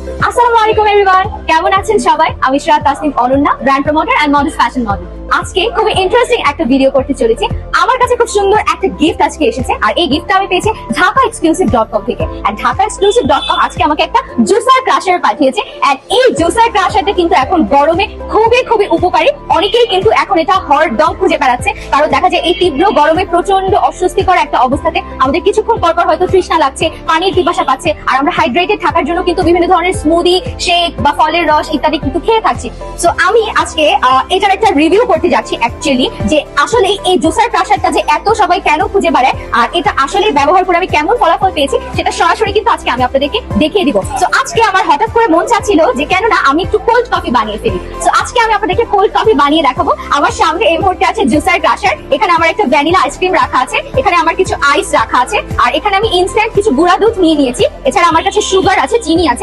আসসালামু আলাইকুম এভরিওয়ান, কেমন আছেন সবাই? আমি Ishrat Tasnim Ananya, brand promoter and model fashion model. আজকে খুবই ইন্টারেস্টিং একটা ভিডিও করতে চলেছি। আমার কাছে খুব সুন্দর একটা গিফট আজকে এসেছে, আর এই গিফটটা আমি পেয়েছি ঢাকাএক্সক্লুসিভ.com থেকে। আর ঢাকাএক্সক্লুসিভ.com আজকে আমাকে একটা জুসার ক্রাশার পাঠিয়েছে। এন্ড এই জুসার ক্রাশারটা কিন্তু এখন গরমে খুবই খুবই উপকারী। অনেকেই কিন্তু এখন এটা হরদম খুঁজে বেড়াচ্ছে, কারণ দেখা যায় এই তীব্র গরমে প্রচন্ড অস্বস্তিকর একটা অবস্থাতে আমাদের কিছুক্ষণ পর পর হয়তো তৃষ্ণা লাগছে, পানির পিপাসা পাচ্ছে, আর আমরা হাইড্রেটেড থাকার জন্য কিন্তু বিভিন্ন ধরনের স্মুদি, শেক বা ফলের রস ইত্যাদি কিন্তু খেয়ে থাকছি। সো আমি আজকে এটার একটা রিভিউ করতে যাচ্ছি অ্যাকচুয়ালি, যে আসলে এই জুসার ক্রাশারটা যে এত সবাই কেন খুঁজে বেড়ায়, আর এটা আসলে ব্যবহার করে আমি কেমন ফলাফল পেয়েছি সেটা সরাসরি কিন্তু আজকে আমি আপনাদেরকে দেখিয়ে দিব। সো আজকে আমার হঠাৎ করে মন চাচ্ছিল যে কেন না আমি একটু কোল্ড কফি বানিয়ে ফেলি। সো আজকে আমি আপনাদেরকে কোল্ড কফি বানিয়ে দেখাবো। আমার সামনে এই মুহূর্তে আছে জুসার ক্রাশার, এখানে আমার একটা ভ্যানিলা আইসক্রিম রাখা আছে, এখানে আমার কিছু আইস রাখা আছে, আর এখানে আমি ইনস্ট্যান্ট কিছু গুঁড়া দুধ নিয়ে নিয়েছি। এছাড়া আমার কাছে সুগার আছে, চিনি আছে,